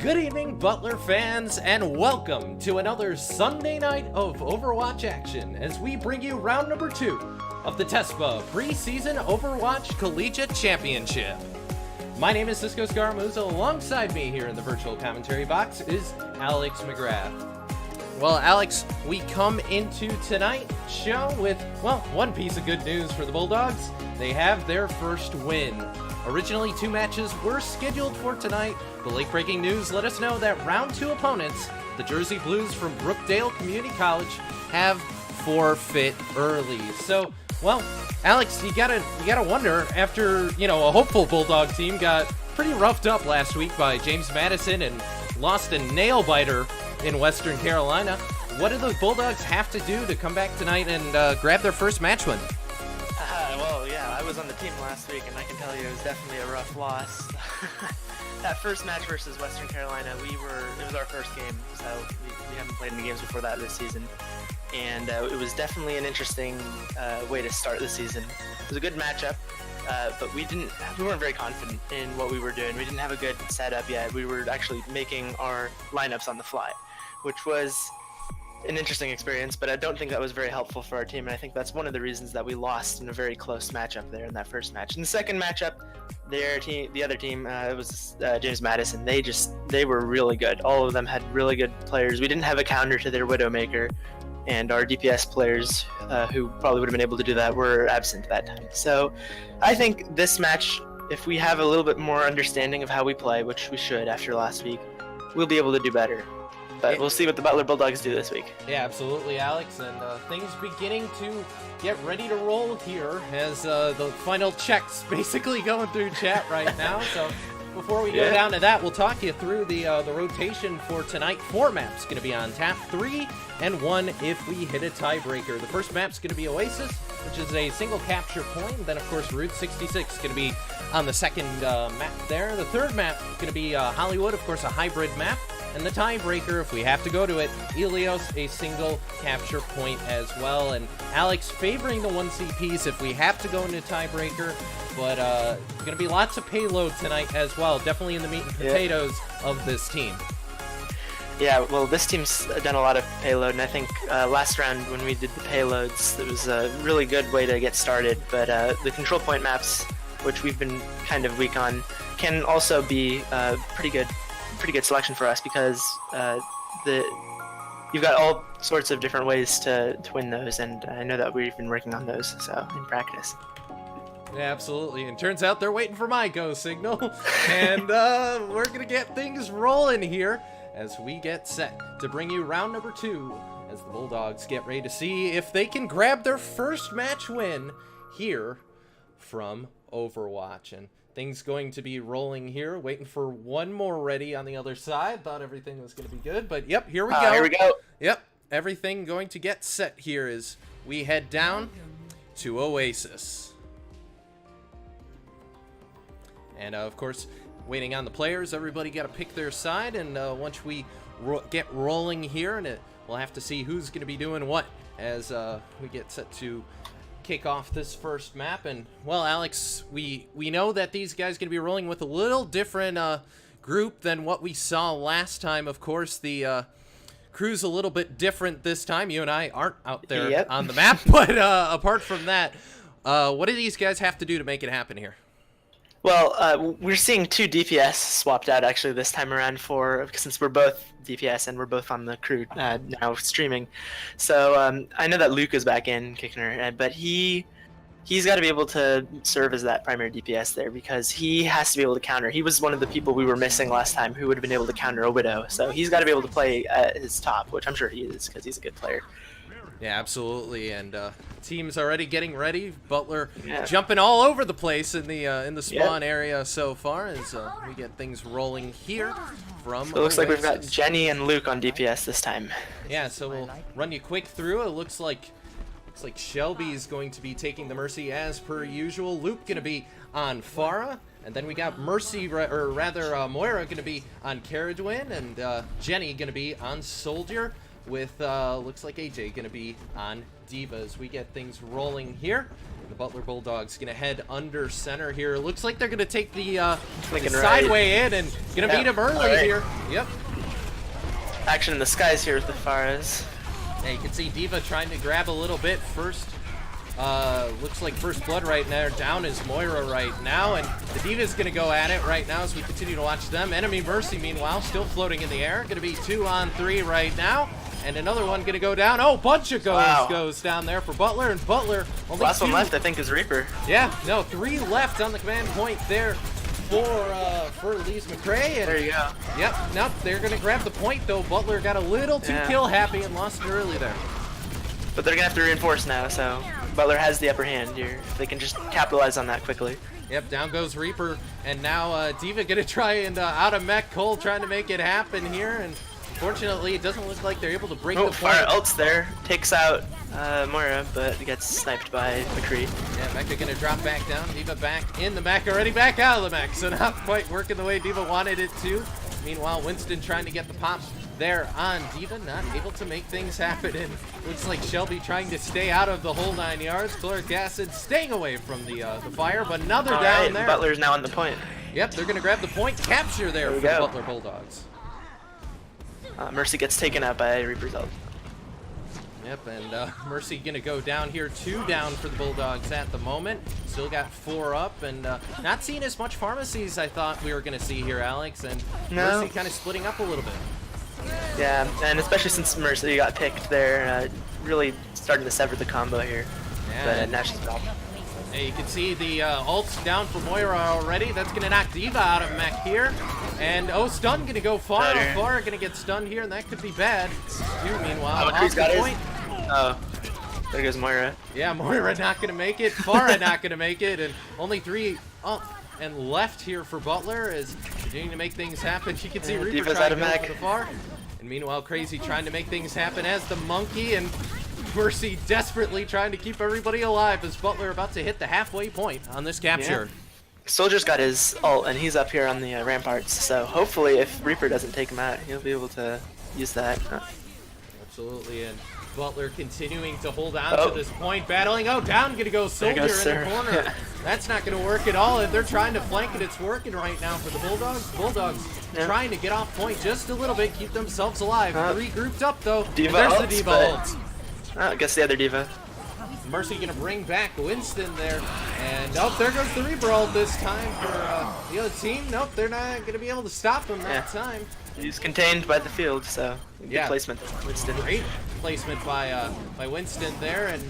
Good evening, Butler fans, and welcome to another Sunday night of Overwatch action as we bring you round number 2 of the Tespa Preseason Overwatch Collegiate Championship. My name is Cisco Scaramouza. Alongside me here in the virtual commentary box is Lees-McRae. Well, Alex, we come into tonight's show with, well, one piece of good news for the Bulldogs. They have their first win. Originally, 2 matches were scheduled for tonight, but late-breaking news let us know that round 2 opponents, the Jersey Blues from Brookdale Community College, have forfeit early. So, well, Alex, you gotta wonder, after, a hopeful Bulldog team got pretty roughed up last week by James Madison and lost a nail-biter in Western Carolina, what do the Bulldogs have to do to come back tonight and grab their first match win? Well, yeah, I was on the team last week, and I can tell you it was definitely a rough loss. That first match versus Western Carolina, it was our first game, so we haven't played any games before that this season. And it was definitely an interesting way to start the season. It was a good matchup, but we weren't very confident in what we were doing. We didn't have a good setup yet. We were actually making our lineups on the fly, which was an interesting experience, but I don't think that was very helpful for our team, and I think that's one of the reasons that we lost in a very close matchup there in that first match. In the second matchup, the other team, it was James Madison. They were really good. All of them had really good players. We didn't have a counter to their Widowmaker, and our DPS players, who probably would have been able to do that, were absent that time. So I think this match, if we have a little bit more understanding of how we play, which we should after last week, we'll be able to do better. But we'll see what the Butler Bulldogs do this week. Yeah, absolutely, Alex. And things beginning to get ready to roll here as the final checks basically going through chat right now. So before we go down to that, we'll talk you through the rotation for tonight. 4 maps going to be on tap, 3 and 1 if we hit a tiebreaker. The first map's going to be Oasis, which is a single capture point. And then, of course, Route 66 is going to be on the second map there. The third map is going to be Hollywood, of course, a hybrid map. And the tiebreaker, if we have to go to it, Ilios, a single capture point as well. And Alex favoring the 1 CPs if we have to go into tiebreaker. But going to be lots of payload tonight as well. Definitely in the meat and potatoes of this team. Yeah, well, this team's done a lot of payload, and I think last round when we did the payloads, it was a really good way to get started. But the control point maps, which we've been kind of weak on, can also be pretty good selection for us, because you've got all sorts of different ways to win those, and I know that we've been working on those, so in practice. Yeah, absolutely. And turns out they're waiting for my go signal, and we're gonna get things rolling here as we get set to bring you round number 2 as the Bulldogs get ready to see if they can grab their first match win here from Overwatch. And things going to be rolling here, waiting for one more ready on the other side. Thought everything was going to be good, but yep, here we go. Here we go. Yep, everything going to get set here as we head down to Oasis. And of course, waiting on the players, everybody got to pick their side, and once we get rolling here, and we'll have to see who's going to be doing what as we get set to kick off this first map. And well, Alex, we know that these guys going to be rolling with a little different group than what we saw last time. Of course, the crew's a little bit different this time. You and I aren't out there on the map, but apart from that, what do these guys have to do to make it happen here? Well, we're seeing 2 DPS swapped out actually this time around, since we're both DPS and we're both on the crew now streaming. So I know that Luke is back in Kickner, but he's got to be able to serve as that primary DPS there, because he has to be able to counter. He was one of the people we were missing last time who would have been able to counter a Widow. So he's got to be able to play at his top, which I'm sure he is, because he's a good player. Yeah, absolutely, and team's already getting ready. Butler jumping all over the place in the spawn area so far as we get things rolling here from So it looks like we've got Jenny and Luke on DPS this time. Yeah, so we'll run you quick through. It looks like Shelby's going to be taking the Mercy as per usual. Luke going to be on Pharah, and then we got Moira going to be on Caradwin, and Jenny going to be on Soldier, with looks like AJ going to be on D.Va as we get things rolling here. The Butler Bulldogs gonna head under center here. Looks like they're gonna take the Flicking sideway in and gonna beat him early here. Yep. Action in the skies here with the Faras. Yeah, you can see Diva trying to grab a little bit first. Looks like first blood right now. Down is Moira right now, and the Diva's gonna go at it right now as we continue to watch them. Enemy Mercy, meanwhile, still floating in the air. Gonna be 2-on-3 right now, and another one gonna go down. Oh, bunch of goes down there for Butler, and Butler only Last 2. one left, I think, is Reaper. Yeah, no, 3 left on the command point there for Lees-McRae. There you go. Yep, nope, they're gonna grab the point though. Butler got a little too kill happy and lost it early there. But they're gonna have to reinforce now, so Butler has the upper hand here. If they can just capitalize on that quickly. Yep, down goes Reaper, and now Diva gonna try and out of mech. Cole trying to make it happen here, and fortunately it doesn't look like they're able to break the point. Fire ults there, takes out Moira, but gets sniped by McCree. Yeah, Mecha gonna drop back down. Diva back in the mech already, back out of the mech, so not quite working the way Diva wanted it to. Meanwhile, Winston trying to get the pop there on Diva, not able to make things happen, and looks like Shelby trying to stay out of the whole 9 yards. Chloric acid staying away from the fire, but another down there. Butler's now on the point. Yep, they're gonna grab the point capture there for the Butler Bulldogs. Mercy gets taken out by Reaper's ult. Yep, and Mercy gonna go down here, 2 down for the Bulldogs at the moment. Still got 4 up, and not seeing as much pharmacies I thought we were gonna see here, Alex, and Mercy kind of splitting up a little bit. Yeah, and especially since Mercy got picked there, really starting to sever the combo here. Yeah, but now she's back. Hey, you can see the ult's down for Moira already. That's gonna knock Diva out of mech here. And stun gonna go far, gonna get stunned here, and that could be bad. You, meanwhile, off the point. Oh, there goes Moira. Yeah, Moira not gonna make it. Farah not gonna make it, and only 3 up and left here for Butler is continuing to make things happen. You can see Reaper Diva's trying out to of go mech. to the far. And meanwhile, Crazy trying to make things happen as the monkey, and Mercy desperately trying to keep everybody alive as Butler about to hit the halfway point on this capture. Yeah. Soldier's got his ult, and he's up here on the ramparts, so hopefully if Reaper doesn't take him out, he'll be able to use that. Absolutely, and Butler continuing to hold on to this point, battling. Oh, down gonna go Soldier in the corner. That's not gonna work at all, and they're trying to flank it. It's working right now for the Bulldogs. Bulldogs trying to get off point just a little bit, keep themselves alive. 3 grouped up though. Diva there's ults, the Diva ult. I guess the other Diva. Mercy gonna bring back Winston there, and there goes the Reaper ult this time for the other team. Nope, they're not gonna be able to stop him that time. He's contained by the field, so good placement, Winston. Great placement by Winston there, and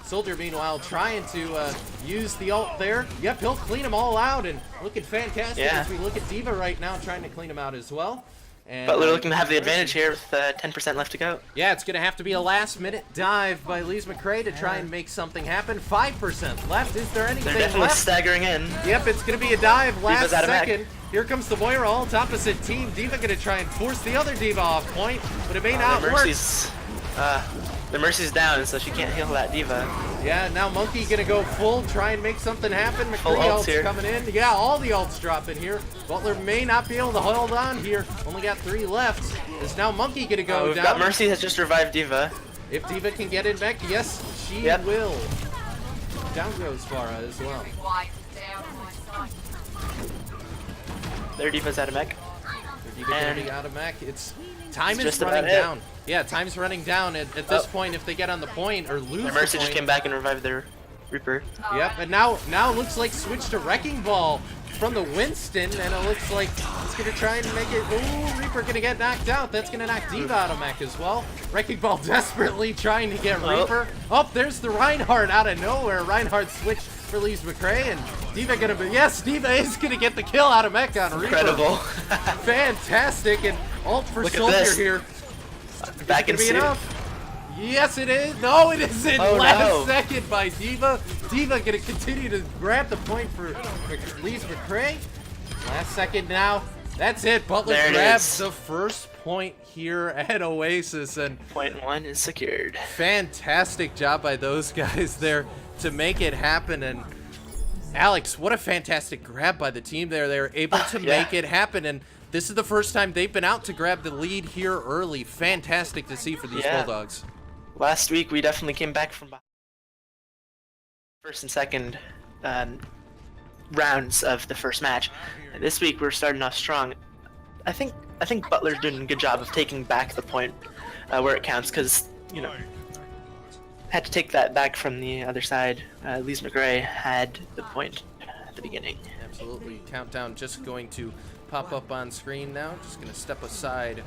Soldier meanwhile trying to use the ult there. Yep, he'll clean them all out, and looking fantastic as we look at Diva right now trying to clean them out as well. And Butler looking to have the advantage here with 10% left to go. Yeah, it's going to have to be a last-minute dive by Lees-McRae to try and make something happen. 5% left. Is there anything They're definitely left? staggering in. Yep, it's going to be a dive last Diva's out of second. mech. Here comes the Moira ult, opposite team. Diva going to try and force the other Diva off point, but it may not work. The Mercy's down, so she can't heal that Diva. Yeah, now Monkey gonna go full, try and make something happen. McCree ult's coming in. Yeah, all the ults dropping here. Butler may not be able to hold on here. Only got 3 left. Is now Monkey gonna go down? Got Mercy has just revived Diva. If Diva can get in mech, yes, she will. Down goes Farah as well. Their Diva's out of mech. Diva gonna be out of mech. Time is running down. Yeah, time's running down. At this point, if they get on the point or lose the Mercy point, just came back and revived their Reaper. Yep, and now it looks like switch to Wrecking Ball from the Winston, and it looks like it's gonna try and make it. Ooh, Reaper gonna get knocked out. That's gonna knock Diva out of mech as well. Wrecking Ball desperately trying to get Reaper. Oh, there's the Reinhardt out of nowhere. Reinhardt switched for Lees-McRae, and Diva gonna be. Yes, Diva is gonna get the kill out of mech on Reaper. Incredible. Fantastic, and ult for Soldier here. Back in enough. Yes, it is. No, it isn't. Last second by Diva. Diva gonna continue to grab the point for Lees-McRae. Last second now. That's it. Butler grabs the first point here at Oasis, and point 1 is secured. Fantastic job by those guys there to make it happen. And Alex, what a fantastic grab by the team there. They were able to make it happen, and this is the first time they've been out to grab the lead here early. Fantastic to see for these Bulldogs. Last week, we definitely came back from behind. first and second rounds of the first match. And this week we're starting off strong. I think Butler's doing a good job of taking back the point where it counts, because had to take that back from the other side. Lees-McRae had the point at the beginning. Absolutely. Countdown just going to pop up on screen now. Just going to step aside.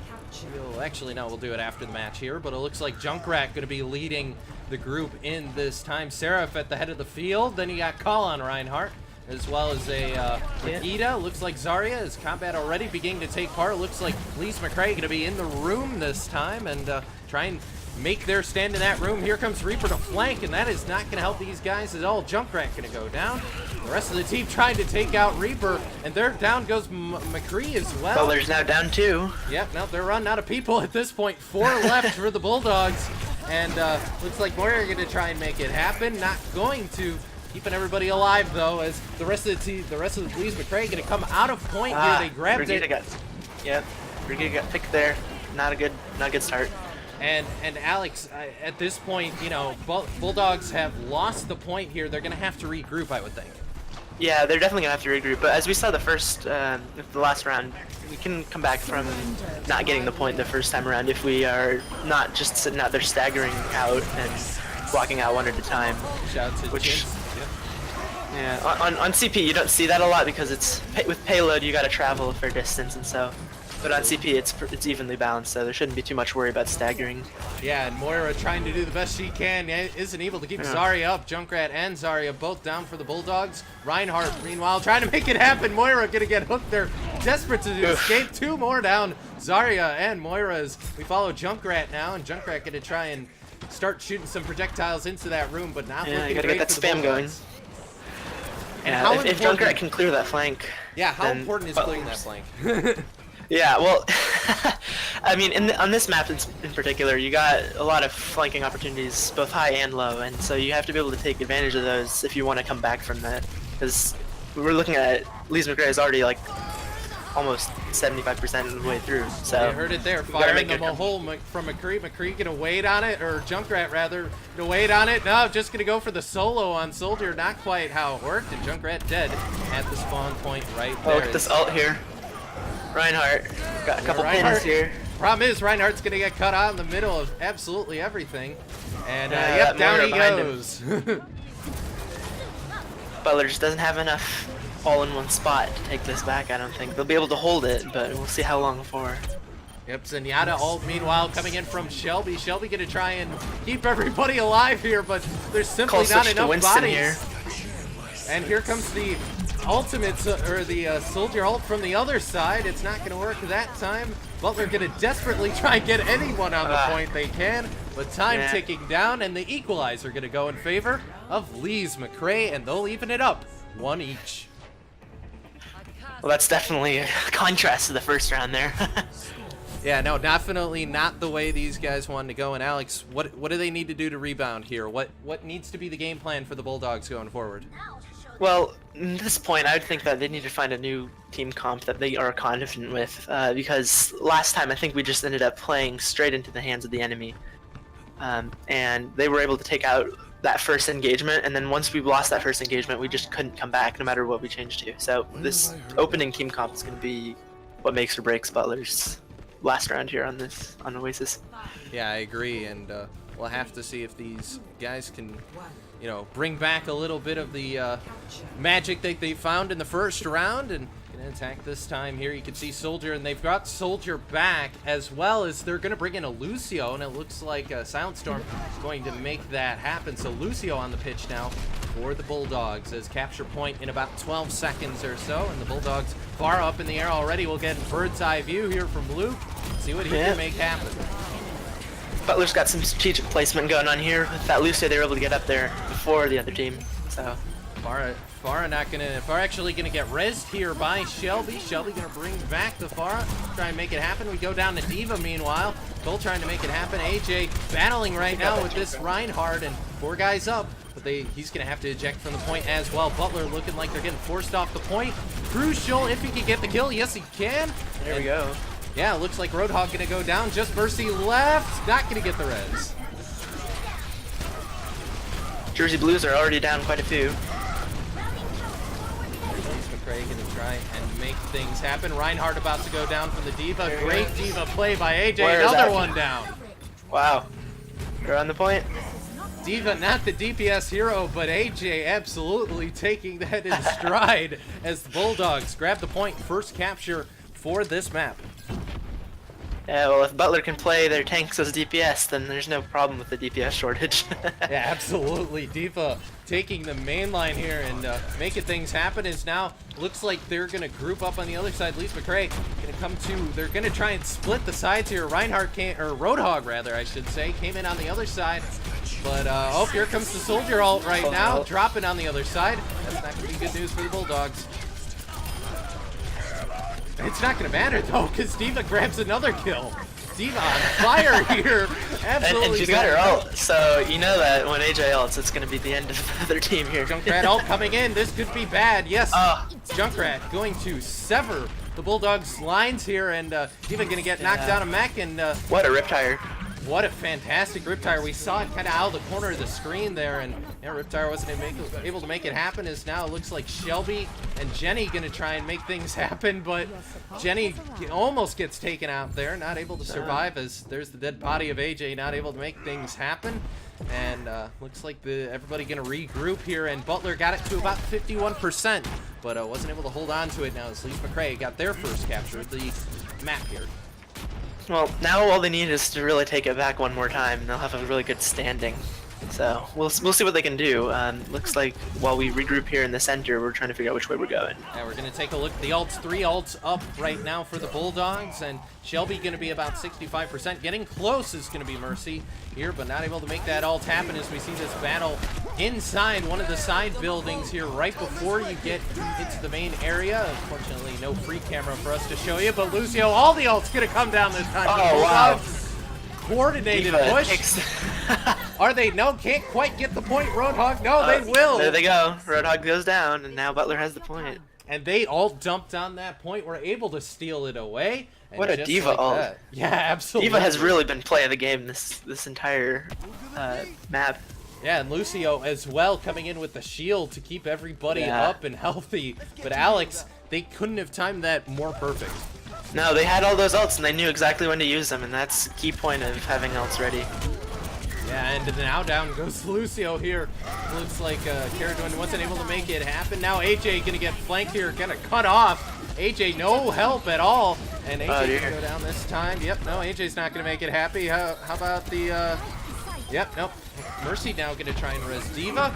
Actually, no, we'll do it after the match here, but it looks like Junkrat going to be leading the group in this time. Seraph at the head of the field. Then you got Call on Reinhardt, as well as a Nikita. Looks like Zarya is combat already beginning to take part. Looks like Lees-McRae going to be in the room this time and try and make their stand in that room. Here comes Reaper to flank, and that is not going to help these guys at all. Junkrat going to go down. The rest of the team trying to take out Reaper, and there down goes McCree as well. Butler's now down 2. Yep, now they're running out of people at this point. 4 left for the Bulldogs, and looks like Moira going to try and make it happen. Not going to. Keeping everybody alive though, as the rest of the team, the rest of the Lees-McRae going to come out of point here. They grabbed Brigida it. Brigida got picked there. Not a good start. And Alex, at this point, Bulldogs have lost the point here. They're going to have to regroup, I would think. Yeah, they're definitely going to have to regroup. But as we saw the last round, we can come back from not getting the point the first time around if we are not just sitting out there staggering out and blocking out one at a time. Shout out to which, yeah, on CP you don't see that a lot because it's with payload you got to travel a fair distance, and so. But on CP it's evenly balanced, so there shouldn't be too much worry about staggering. Yeah, and Moira trying to do the best she can. Isn't able to keep Zarya up. Junkrat and Zarya both down for the Bulldogs. Reinhardt, meanwhile, trying to make it happen. Moira gonna get hooked there. Desperate to escape. 2 more down. Zarya and Moira as we follow Junkrat now, and Junkrat gonna try and start shooting some projectiles into that room, but not looking you gotta great get that for the spam going. Bulldogs. Yeah, if Junkrat can clear that flank. Yeah, how important is clearing that flank? Yeah, well, I mean, on this map in particular, you got a lot of flanking opportunities, both high and low, and so you have to be able to take advantage of those if you want to come back from that. Because we're looking at Lees-McRae is already like almost 75% of the way through. So you heard it there, firing the hole from McCree. McCree gonna wait on it, or Junkrat rather, gonna wait on it. No, just gonna go for the solo on Soldier. Not quite how it worked, and Junkrat dead at the spawn point right there. Oh, look at this ult here. Reinhardt got a couple pins here. Problem is, Reinhardt's gonna get cut out in the middle of absolutely everything. And yep, down he goes. Butler just doesn't have enough all in one spot to take this back, I don't think. They'll be able to hold it, but we'll see how long for. Yep, Zenyatta ult meanwhile coming in from Shelby. Shelby gonna try and keep everybody alive here, but there's simply not enough bodies. Here. And here comes the ultimate, or the Soldier ult from the other side. It's not gonna work that time. Butler gonna desperately try and get anyone on the point they can, but time ticking down, and the equalizer gonna go in favor of Lees-McRae, and they'll even it up 1 each. Well, that's definitely a contrast to the first round there. Yeah, no, definitely not the way these guys wanted to go. And Alex, what do they need to do to rebound here? What needs to be the game plan for the Bulldogs going forward? Well, at this point, I would think that they need to find a new team comp that they are confident with, because last time I think we just ended up playing straight into the hands of the enemy, and they were able to take out that first engagement, and then once we lost that first engagement, we just couldn't come back no matter what we changed to. So this opening team comp is going to be what makes or breaks Butler's last round here on Oasis. Yeah, I agree, and we'll have to see if these guys can, bring back a little bit of the magic that they found in the first round, and gonna attack this time here. You can see Soldier, and they've got Soldier back, as well as they're gonna bring in a Lucio, and it looks like Silent Storm is going to make that happen. So Lucio on the pitch now for the Bulldogs, as capture point in about 12 seconds or so, and the Bulldogs far up in the air already. We'll get a bird's eye view here from Luke, see what he can make happen. Butler's got some strategic placement going on here. With that Lucio, they were able to get up there before the other team. So Farah actually gonna get rezzed here by Shelby. Shelby gonna bring back the Farah, try and make it happen. We go down to D.Va meanwhile. Cole trying to make it happen. AJ battling right now with this Reinhardt, and 4 guys up, but he's gonna have to eject from the point as well. Butler looking like they're getting forced off the point. Crucial if he can get the kill. Yes, he can. There we go. Yeah, it looks like Roadhog gonna go down. Just Mercy left. Not gonna get the res. Jersey Blues are already down quite a few. Lees-McRae gonna try and make things happen. Reinhardt about to go down from the D.Va. Great D.Va play by AJ. Another one down. Wow. They're on the point. D.Va, not the DPS hero, but AJ absolutely taking that in stride as the Bulldogs grab the point. First capture for this map. Yeah, well, if Butler can play their tanks as DPS, then there's no problem with the DPS shortage. Yeah, absolutely. D.Va taking the main line here and making things happen. Is now looks like they're going to group up on the other side. Lees-McRae going to come to. They're going to try and split the sides here. Reinhardt came, or Roadhog rather, I should say, came in on the other side. But oh, here comes the Soldier ult right now, dropping on the other side. That's not going to be good news for the Bulldogs. It's not going to matter, though, because D.Va grabs another kill. D.Va on fire here. Absolutely. And she's got her ult, so you know that when AJ ults, it's going to be the end of their team here. Junkrat ult coming in. This could be bad. Yes, Junkrat going to sever the Bulldogs' lines here, and D.Va going to get knocked down a mech. And what a Riptire. What a fantastic Riptire. We saw it kind of out of the corner of the screen there, and yeah, Riptire wasn't able to make it happen. As now it looks like Shelby and Jenny going to try and make things happen, but Jenny almost gets taken out there, not able to survive, as there's the dead body of AJ, not able to make things happen. And looks like everybody going to regroup here, and Butler got it to about 51%, but wasn't able to hold on to it now as Lees-McRae got their first capture of the map here. Well, now all they need is to really take it back one more time, and they'll have a really good standing. So we'll see what they can do. Looks like while we regroup here in the center, we're trying to figure out which way we're going. Yeah, we're going to take a look at the ults. 3 ults up right now for the Bulldogs, and Shelby going to be about 65%. Getting close is going to be Mercy here, but not able to make that ult happen as we see this battle inside one of the side buildings here right before you get into the main area. Unfortunately, no free camera for us to show you, but Lucio, all the ults going to come down this time. Oh, wow. Coordinated push. Are they? No, can't quite get the point, Roadhog. No, they will. There they go. Roadhog goes down, and now Butler has the point. And they all dumped on that point, were able to steal it away. And what a D.Va ult. Yeah, absolutely. D.Va has really been play of the game this entire map. Yeah, and Lucio as well coming in with the shield to keep everybody up and healthy. But Alex, they couldn't have timed that more perfect. No, they had all those ults and they knew exactly when to use them, and that's the key point of having ults ready. Yeah, and now down goes Lucio here. Looks like Caradon wasn't able to make it happen. Now AJ gonna get flanked here, gonna cut off. AJ no help at all, and AJ gonna go down this time. Yep, no, AJ's not gonna make it happy. How about the? Yep, nope. Mercy now gonna try and res D.Va.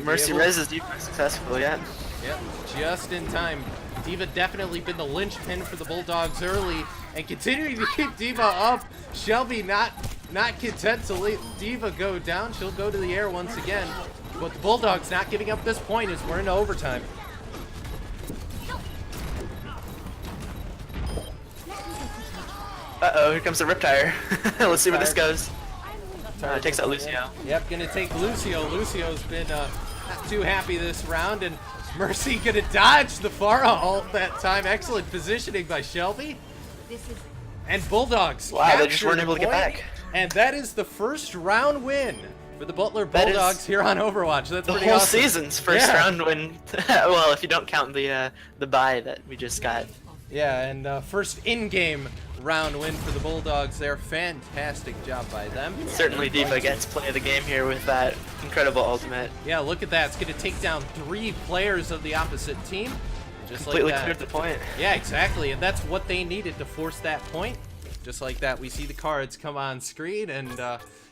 Mercy reses D.Va successful, yeah. Yep, just in time. D.Va definitely been the linchpin for the Bulldogs early, and continuing to keep D.Va up. Shelby not content to let D.Va go down. She'll go to the air once again, but the Bulldogs not giving up this point as we're into overtime. Uh-oh, here comes the Riptire. Let's see where this goes. Takes out Lucio. Yep, gonna take Lucio. Lucio's been not too happy this round, and Mercy gonna dodge the Pharah ult that time. Excellent positioning by Shelby. And Bulldogs. Wow, they just weren't able to get back. And that is the first round win for the Butler Bulldogs here on Overwatch. That's pretty awesome. The whole season's first round win. Well, if you don't count the bye that we just got. Yeah, and first in-game round win for the Bulldogs there. Fantastic job by them. Certainly D.Va gets play of the game here with that incredible ultimate. Yeah, look at that. It's going to take down 3 players of the opposite team. Just completely like that. Cleared the point. Yeah, exactly. And that's what they needed to force that point. Just like that, we see the cards come on screen. And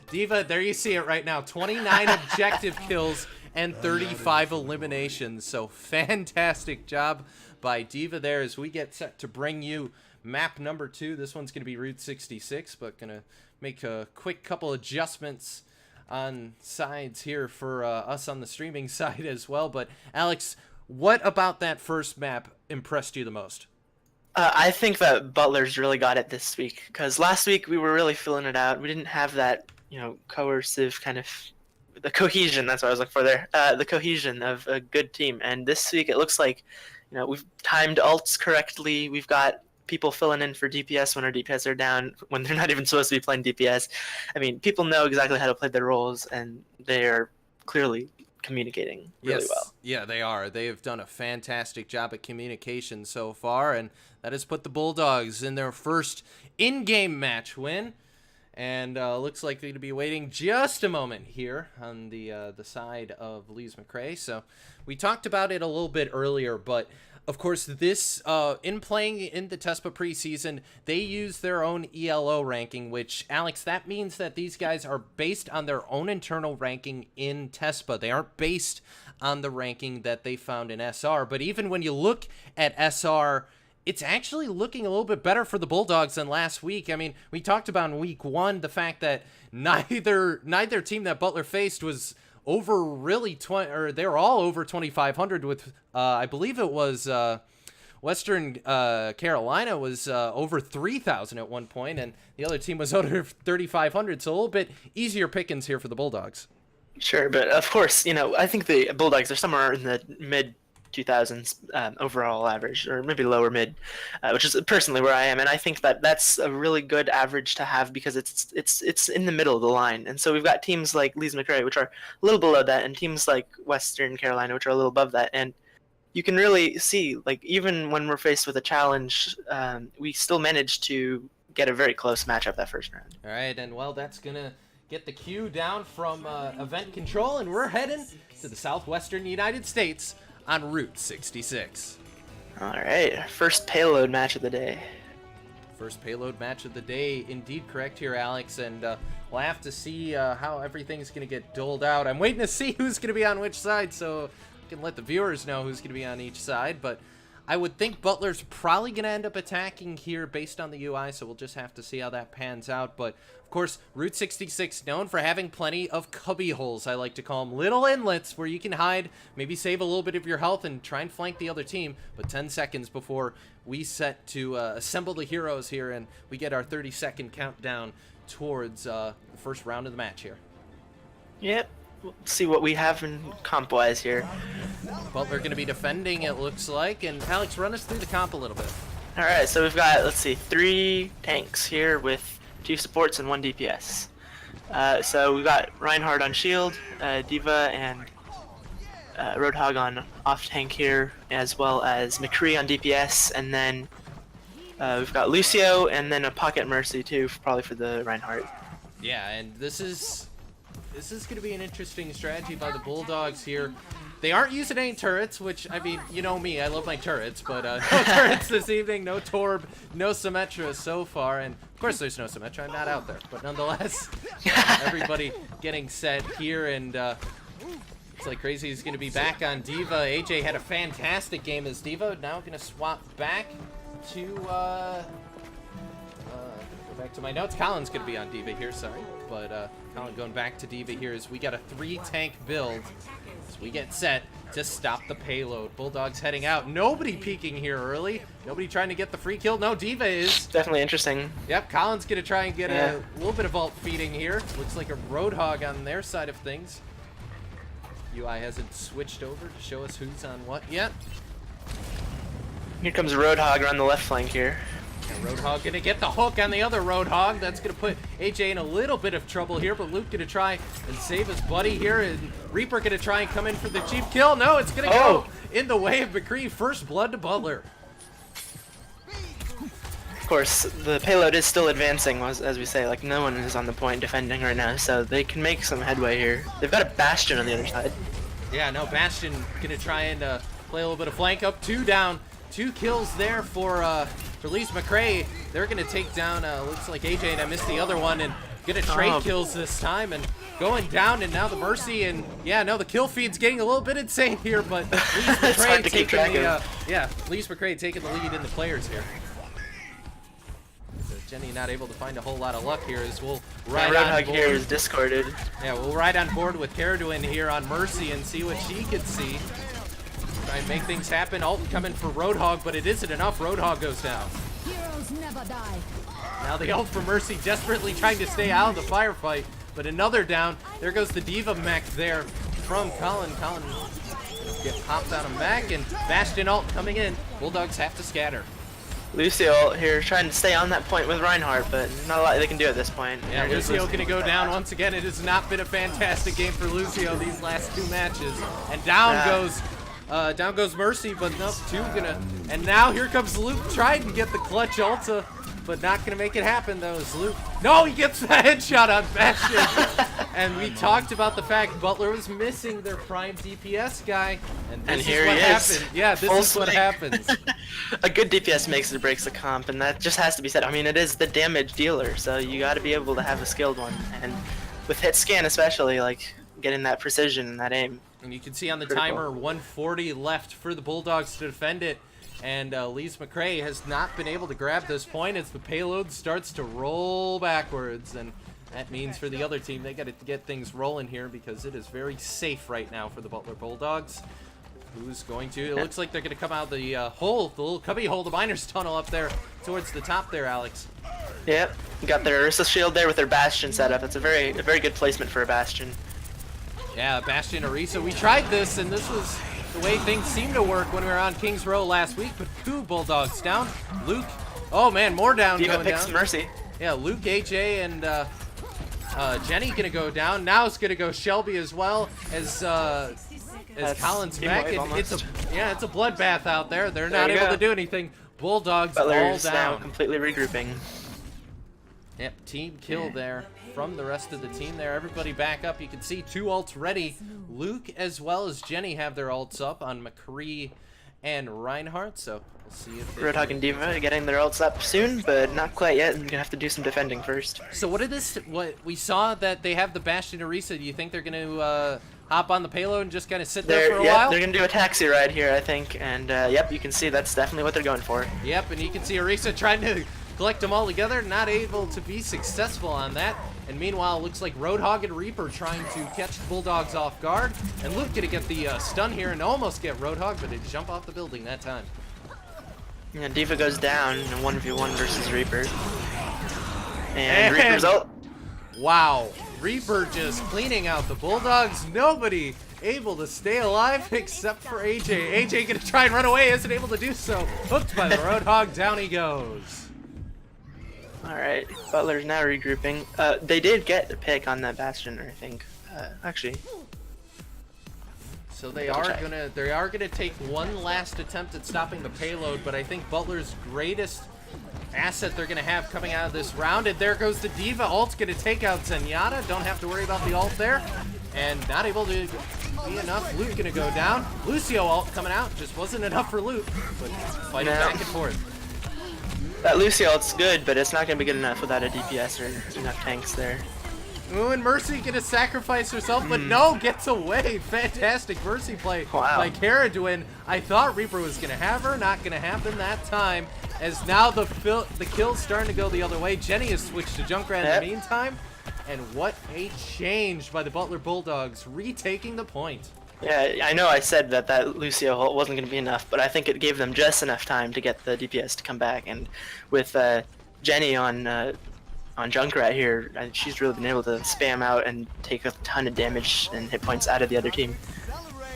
D.Va, there you see it right now. 29 objective kills and 35 eliminations. So fantastic job by D.Va there as we get set to bring you map number 2. This one's going to be Route 66, but going to make a quick couple adjustments on sides here for us on the streaming side as well. But Alex, what about that first map impressed you the most? I think that Butler's really got it this week, because last week we were really filling it out. We didn't have that, coercive kind of the cohesion. That's what I was looking for there. The cohesion of a good team. And this week it looks like, we've timed ults correctly. We've got people filling in for DPS when our DPS are down, when they're not even supposed to be playing DPS. I mean, people know exactly how to play their roles, and they're clearly communicating really well. Yeah, they are. They have done a fantastic job at communication so far, and that has put the Bulldogs in their first in-game match win. And looks like they're going to be waiting just a moment here on the side of Lees-McRae. So we talked about it a little bit earlier, but of course this in playing in the Tespa preseason, they use their own ELO ranking, which, Alex, that means that these guys are based on their own internal ranking in Tespa. They aren't based on the ranking that they found in SR. But even when you look at SR, it's actually looking a little bit better for the Bulldogs than last week. I mean, we talked about in week 1 the fact that neither team that Butler faced was over really they were all over 2,500 with I believe it was Western Carolina was over 3,000 at one point, and the other team was over 3,500. So a little bit easier pickings here for the Bulldogs. Sure, but of course, I think the Bulldogs are somewhere in the mid 2000s overall average, or maybe lower mid, which is personally where I am, and I think that that's a really good average to have because it's in the middle of the line. And so we've got teams like Lees-McRae, which are a little below that, and teams like Western Carolina, which are a little above that. And you can really see, like, even when we're faced with a challenge, we still manage to get a very close matchup that first round. All right, and well, that's gonna get the cue down from event control, and we're heading to the southwestern United States on Route 66. All right, first payload match of the day. First payload match of the day, indeed correct here, Alex, and we'll have to see how everything's going to get doled out. I'm waiting to see who's going to be on which side, so I can let the viewers know who's going to be on each side, but I would think Butler's probably going to end up attacking here based on the UI, so we'll just have to see how that pans out. But of course, Route 66 known for having plenty of cubby holes, I like to call them, little inlets where you can hide, maybe save a little bit of your health and try and flank the other team. But 10 seconds before we set to assemble the heroes here, and we get our 30-second countdown towards the first round of the match here. Yep. Let's see what we have in comp-wise here. Butler going to be defending, it looks like. And Alex, run us through the comp a little bit. All right, so we've got, let's see, 3 tanks here with 2 supports and 1 DPS. So we've got Reinhardt on shield, Diva and Roadhog on off tank here, as well as McCree on DPS, and then we've got Lucio and then a Pocket Mercy too, probably for the Reinhardt. Yeah, and this is going to be an interesting strategy by the Bulldogs here. They aren't using any turrets, which, I mean, you know me, I love my turrets, but no turrets this evening, no Torb, no Symmetra so far, and of course there's no Symmetra, I'm not out there, but nonetheless, everybody getting set here, and it's like crazy is going to be back on Diva. AJ had a fantastic game as Diva, now going to swap back to, go back to my notes, Colin's going to be on Diva here, sorry, but Colin going back to Diva here as we got a 3-tank build. As we get set to stop the payload. Bulldogs heading out. Nobody peeking here early. Nobody trying to get the free kill. No, Diva is. Definitely interesting. Yep, Colin's going to try and get a little bit of ult feeding here. Looks like a Roadhog on their side of things. UI hasn't switched over to show us who's on what yet. Here comes Roadhog on the left flank here. Roadhog gonna get the hook on the other Roadhog. That's gonna put AJ in a little bit of trouble here, but Luke gonna try and save his buddy here, and Reaper gonna try and come in for the cheap kill. No, it's gonna go in the way of McCree. First blood to Butler. Of course, the payload is still advancing, as we say. Like, no one is on the point defending right now, so they can make some headway here. They've got a Bastion on the other side. Yeah, no, Bastion gonna try and play a little bit of flank up. 2 down. 2 kills there for Lees-McRae. They're going to take down, looks like AJ, and I missed the other one, and going to trade kills this time, and going down, and now the Mercy, and yeah, no, the kill feed's getting a little bit insane here, but Lees-McRae taking the lead in the players here. So Jenny not able to find a whole lot of luck here as we'll ride on board. Here is discorded. Yeah, we'll ride on board with Caradwin here on Mercy and see what she could see. Try and make things happen. Ult coming for Roadhog, but it isn't enough. Roadhog goes down. Heroes never die. Now the ult for Mercy desperately trying to stay out of the firefight, but another down. There goes the Diva mech there from Colin. Colin get popped out of mech, and Bastion ult coming in. Bulldogs have to scatter. Lucio here trying to stay on that point with Reinhardt, but not a lot they can do at this point. Yeah, Here's Lucio gonna go down once again. It has not been a fantastic game for Lucio these last 2 matches. And down goes Mercy, but nope, 2 gonna. And now here comes Luke trying to get the clutch ulta, but not gonna make it happen though. Is Luke? No, he gets the headshot on Bastion. And we talked about the fact Butler was missing their prime DPS guy, and this here is what he is. happened. Yeah, this Full is what swing. happens. A good DPS makes or breaks a comp, and that just has to be said. I mean, it is the damage dealer, so you got to be able to have a skilled one, and with hit scan especially, like getting that precision and that aim. And you can see on the Critical. timer, 140 left for the Bulldogs to defend it. And Lees-McRae has not been able to grab this point as the payload starts to roll backwards. And that means for the other team, they got to get things rolling here because it is very safe right now for the Butler Bulldogs. Who's going to? It looks like they're going to come out the hole, the little cubby hole, the miner's tunnel up there towards the top there, Alex. Yep, got their Ursa shield there with their Bastion setup. It's a very good placement for a Bastion. Yeah, Bastion Orisa. We tried this, and this was the way things seemed to work when we were on Kings Row last week. But 2 Bulldogs down. Luke. Oh man, more down Diva going picks down. Mercy. Yeah, Luke, AJ, and Jenny gonna go down. Now it's gonna go Shelby as well as Colin's team back. wave It's a almost. it's a bloodbath out there. They're There not you able go. to do anything. Bulldogs Butler's all now down. completely regrouping. Yep, team kill there from the rest of the team there. Everybody back up. You can see 2 ults ready. Luke as well as Jenny have their ults up on McCree and Reinhardt. So we'll see if they Roadhog and Diva getting their ults up soon, but not quite yet. They're gonna have to do some defending first. So what we saw that they have the Bastion Orisa. Do you think they're gonna hop on the payload and just kind of sit there for a while? They're gonna do a taxi ride here, I think, and yep, you can see that's definitely what they're going for. Yep, and you can see Orisa trying to collect them all together, not able to be successful on that. And meanwhile, it looks like Roadhog and Reaper trying to catch the Bulldogs off guard. And Luke gonna get the stun here and almost get Roadhog, but they jump off the building that time. Yeah, Diva goes down in a 1v1 versus Reaper. And Reaper's ult. Wow, Reaper just cleaning out the Bulldogs. Nobody able to stay alive except for AJ. AJ gonna try and run away, isn't able to do so. Hooked by the Roadhog, down he goes. Alright, Butler's now regrouping. They did get a pick on that Bastion, I think. Actually. So they Double are check. gonna take one last attempt at stopping the payload, but I think Butler's greatest asset they're gonna have coming out of this round, and there goes the Diva. Ult's gonna take out Zenyatta. Don't have to worry about the ult there, and not able to be enough. Luke gonna go down. Lucio ult coming out, just wasn't enough for Luke, but fighting No. back and forth. That Lucio ult's good, but it's not gonna be good enough without a DPS or enough tanks there. Ooh, and Mercy gonna sacrifice herself, but no, gets away. Fantastic Mercy play by Caradwin. I thought Reaper was gonna have her, not gonna happen that time. As now the kill's starting to go the other way. Jenny has switched to Junkrat in the meantime. And what a change by the Butler Bulldogs, retaking the point. Yeah, I know I said that Lucio ult wasn't gonna be enough, but I think it gave them just enough time to get the DPS to come back. And with Jenny on Junkrat here, she's really been able to spam out and take a ton of damage and hit points out of the other team.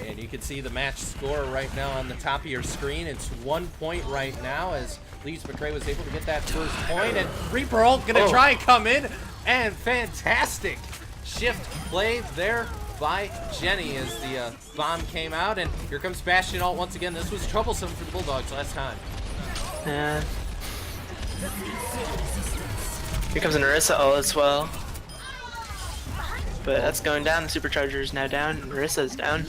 And you can see the match score right now on the top of your screen. It's 1 point right now as Lees-McRae was able to get that first point. And Reaper ult gonna try and come in. And fantastic shift play there by Jenny as the bomb came out. And here comes Bastion ult once again. This was troublesome for the Bulldogs last time. Yeah. Here comes an Orisa ult as well. But that's going down. The Supercharger is now down. Orisa is down.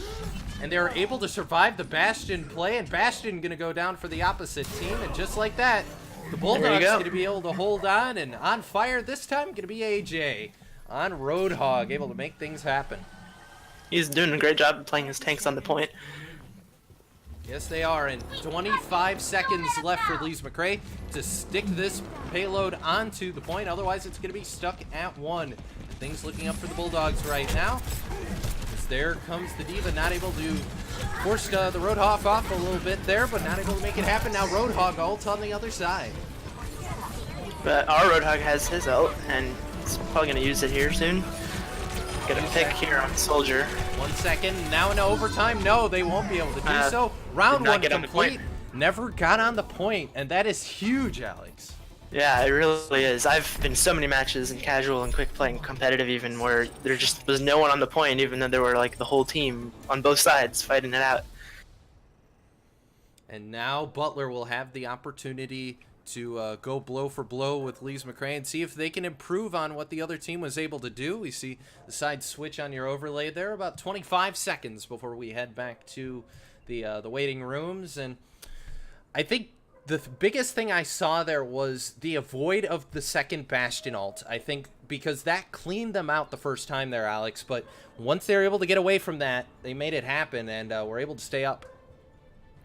And they're able to survive the Bastion play, and Bastion gonna go down for the opposite team, and just like that, the Bulldogs gonna be able to hold on, and on fire this time gonna be AJ on Roadhog, able to make things happen. He's doing a great job of playing his tanks on the point. Yes, they are, and 25 seconds left for Lees-McRae to stick this payload onto the point, otherwise it's gonna be stuck at 1. Things looking up for the Bulldogs right now. There comes the Diva, not able to force the Roadhog off a little bit there, but not able to make it happen. Now Roadhog ult on the other side. But our Roadhog has his ult, and he's probably going to use it here soon. Get a pick here on Soldier. 1 second, now in overtime. No, they won't be able to do so. Round 1 complete. never got on the point, and that is huge, Alex. Yeah, it really is. I've been so many matches in casual and quick play and competitive even where there just was no one on the point, even though there were like the whole team on both sides fighting it out. And now Butler will have the opportunity to go blow for blow with Lees-McRae and see if they can improve on what the other team was able to do. We see the side switch on your overlay there, about 25 seconds before we head back to the waiting rooms. And I think the biggest thing I saw there was the avoid of the second Bastion ult. I think because that cleaned them out the first time there, Alex. But once they were able to get away from that, they made it happen and were able to stay up.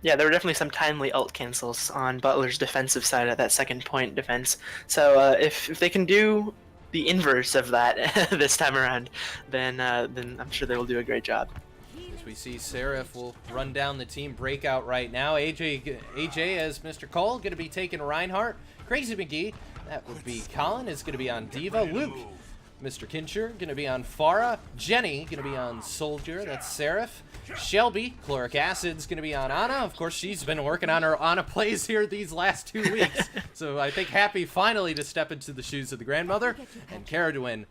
Yeah, there were definitely some timely ult cancels on Butler's defensive side at that second point defense. So if they can do the inverse of that this time around, then I'm sure they will do a great job. As we see Seraph will run down the team breakout right now. AJ as Mr. Cole going to be taking Reinhardt. Crazy McGee, that would be Colin, is going to be on Diva. Luke, Mr. Kincher, going to be on Farah. Jenny going to be on Soldier, that's Seraph. Shelby, Chloric Acid's going to be on Ana. Of course, she's been working on her Ana plays here these last 2 weeks. So I think happy finally to step into the shoes of the grandmother. And Caradwin,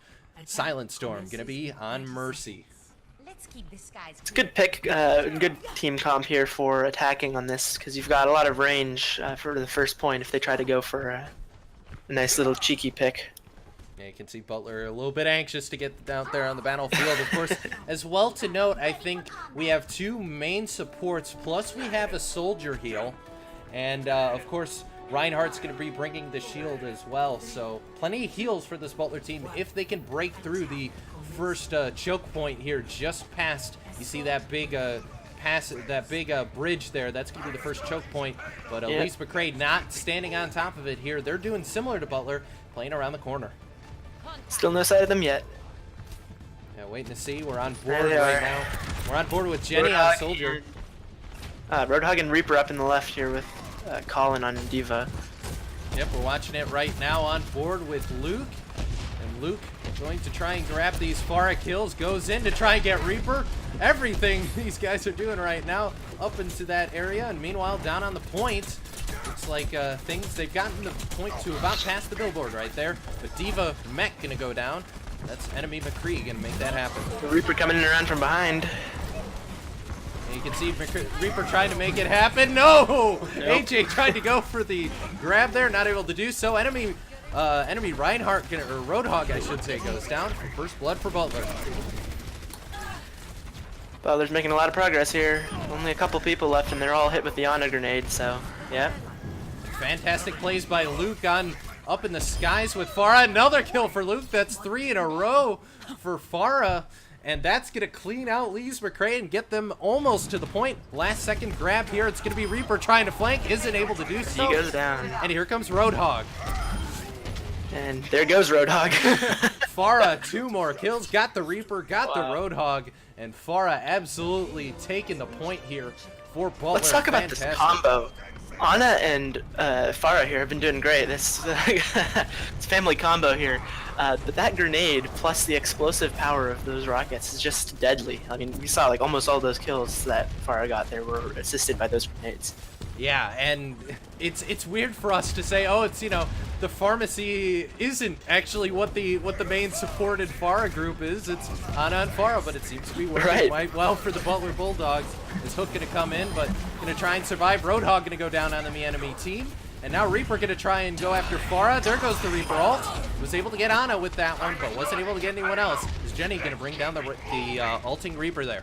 Silent Storm, going to be on Mercy. It's a good pick, good team comp here for attacking on this, because you've got a lot of range for the first point if they try to go for a nice little cheeky pick. Yeah, you can see Butler a little bit anxious to get out there on the battlefield. Of course, as well to note, I think we have 2 main supports, plus we have a soldier heal. And, of course, Reinhardt's going to be bringing the shield as well. So plenty of heals for this Butler team if they can break through the first choke point here just past. You see that big bridge there. That's going to be the first choke point. But Lees-McRae not standing on top of it here. They're doing similar to Butler, playing around the corner. Still no sight of them yet. Yeah, waiting to see. We're on board right now. We're on board with Jenny on Soldier. Roadhog and Reaper up in the left here with Colin on Diva. Yep, we're watching it right now on board with Luke. And Luke going to try and grab these Farah kills. Goes in to try and get Reaper. Everything these guys are doing right now up into that area. And meanwhile, down on the point, looks like they've gotten the point to about past the billboard right there. But Diva Mech gonna go down. That's enemy McCree gonna make that happen. The Reaper coming in around from behind. And you can see Reaper trying to make it happen. No! Nope. AJ tried to go for the grab there, not able to do so. Enemy Reinhardt, or Roadhog I should say, goes down. First blood for Butler. Butler's making a lot of progress here. Only a couple people left and they're all hit with the Ana grenade, so yeah. Fantastic plays by Luke on up in the skies with Farah. Another kill for Luke. That's 3 in a row for Farah. And that's going to clean out Lees-McRae and get them almost to the point. Last second grab here. It's going to be Reaper trying to flank. Isn't able to do so. He goes down. And here comes Roadhog. And there goes Roadhog. Farah, 2 more kills. Got the Reaper, got the Roadhog. And Farah absolutely taking the point here for Butler. Let's talk about this combo. Ana and Farah here have been doing great. This it's family combo here. But that grenade plus the explosive power of those rockets is just deadly. I mean, we saw like almost all those kills that Farah got there were assisted by those grenades. Yeah, and it's weird for us to say, oh, it's, you know, the pharmacy isn't actually what the main supported Farah group is. It's Ana and Farah, but it seems to be working quite well for the Butler Bulldogs. Is Hook going to come in, but going to try and survive. Roadhog going to go down on the enemy team. And now Reaper going to try and go after Farah. There goes the Reaper ult. Was able to get Ana with that one, but wasn't able to get anyone else. Is Jenny going to bring down the ulting Reaper there?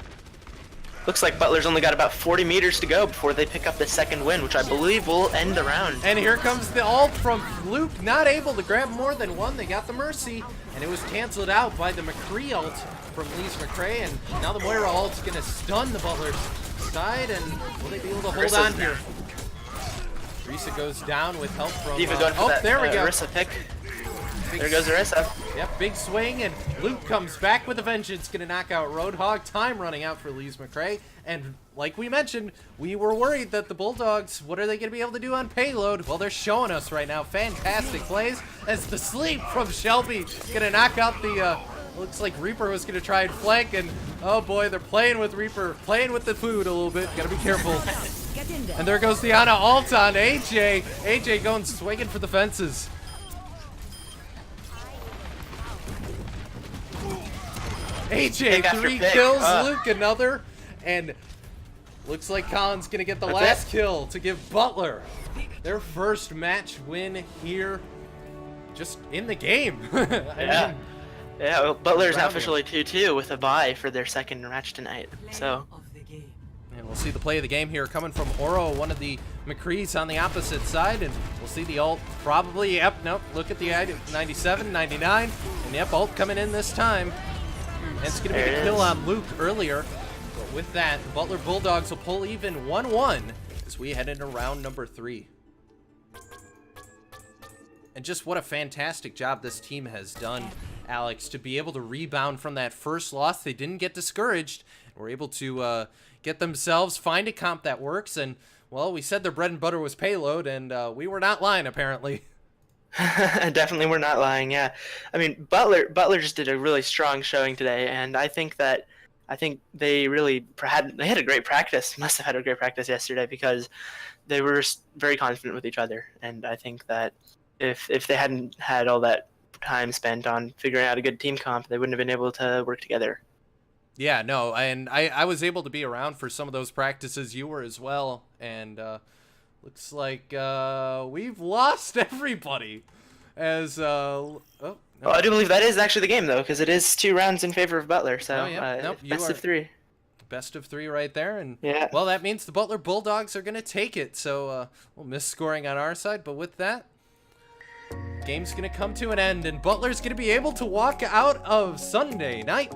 Looks like Butler's only got about 40 meters to go before they pick up the second win, which I believe will end the round. And here comes the ult from Luke, not able to grab more than one. They got the Mercy, and it was canceled out by the McCree ult from Lees-McRae, and now the Moira ult's going to stun the Butler side, and will they be able to hold on here? Risa goes down with help from... there we go. Orisa pick. There goes Orisa. Yep, big swing, and Luke comes back with a vengeance, going to knock out Roadhog. Time running out for Lees-McRae, and like we mentioned, we were worried that the Bulldogs, what are they going to be able to do on payload? Well, they're showing us right now. Fantastic plays as the sleep from Shelby going to knock out the... looks like Reaper was going to try and flank, and oh boy, they're playing with Reaper, playing with the food a little bit. Got to be careful. Get in there. And there goes the Ana ult on AJ. AJ going swinging for the fences. AJ, Pick after 3 pick. kills, Luke another. And looks like Colin's going to get the That's last it. kill to give Butler their first match win here just in the game. Yeah. Yeah, well, Butler's now round officially 2-2 with a bye for their second match tonight. So, And we'll see the play of the game here coming from Oro, one of the McCrees on the opposite side, and we'll see the ult probably, yep, nope, look at the 97, 99, and yep, ult coming in this time. And it's going to be There the it kill is. on Luke earlier, but with that, the Butler Bulldogs will pull even 1-1 as we head into round number 3. And just what a fantastic job this team has done, Alex, to be able to rebound from that first loss. They didn't get discouraged. Were able to get themselves, find a comp that works. And, well, we said their bread and butter was payload, and we were not lying, apparently. definitely we're not lying, yeah. I mean, Butler just did a really strong showing today, and I think they really had a great practice. Must have had a great practice yesterday because they were very confident with each other. And I think that if they hadn't had all that time spent on figuring out a good team comp, they wouldn't have been able to work together. Yeah, no, and I was able to be around for some of those practices. You were as well, and looks like we've lost everybody. As Well, I do believe that is actually the game though, because it is 2 rounds in favor of Butler. So Oh, yeah. Nope, you best are- of 3. best of 3 right there, and Yeah. well, that means the Butler Bulldogs are gonna take it. So we'll miss scoring on our side, but with that, game's gonna come to an end, and Butler's gonna be able to walk out of Sunday night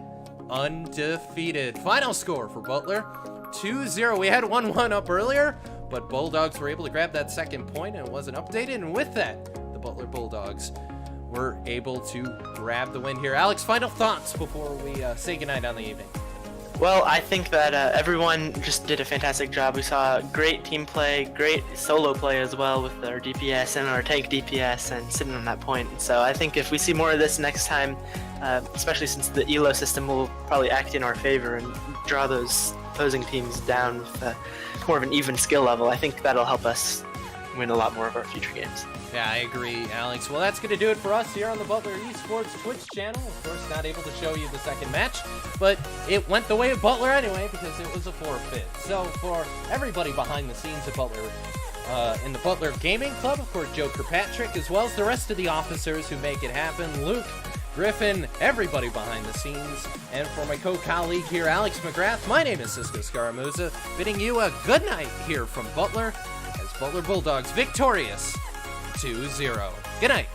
undefeated. Final score for Butler, 2-0. We had 1-1 up earlier, but Bulldogs were able to grab that second point, and it wasn't updated. And with that, the Butler Bulldogs were able to grab the win here. Alex, final thoughts before we say goodnight on the evening. Well, I think that everyone just did a fantastic job. We saw great team play, great solo play as well with our DPS and our tank DPS and sitting on that point. So I think if we see more of this next time, especially since the ELO system will probably act in our favor and draw those opposing teams down with more of an even skill level, I think that'll help us win a lot more of our future games. Yeah, I agree, Alex. Well, that's going to do it for us here on the Butler Esports Twitch channel. Of course, not able to show you the second match, but it went the way of Butler anyway because it was a forfeit. So for everybody behind the scenes at Butler, in the Butler Gaming Club, of course, Joe Kirkpatrick, as well as the rest of the officers who make it happen, Luke, Griffin, everybody behind the scenes, and for my co-colleague here, Alex McGrath, my name is Cisco Scaramuza, bidding you a good night here from Butler as Butler Bulldogs victorious 2-0. Good night.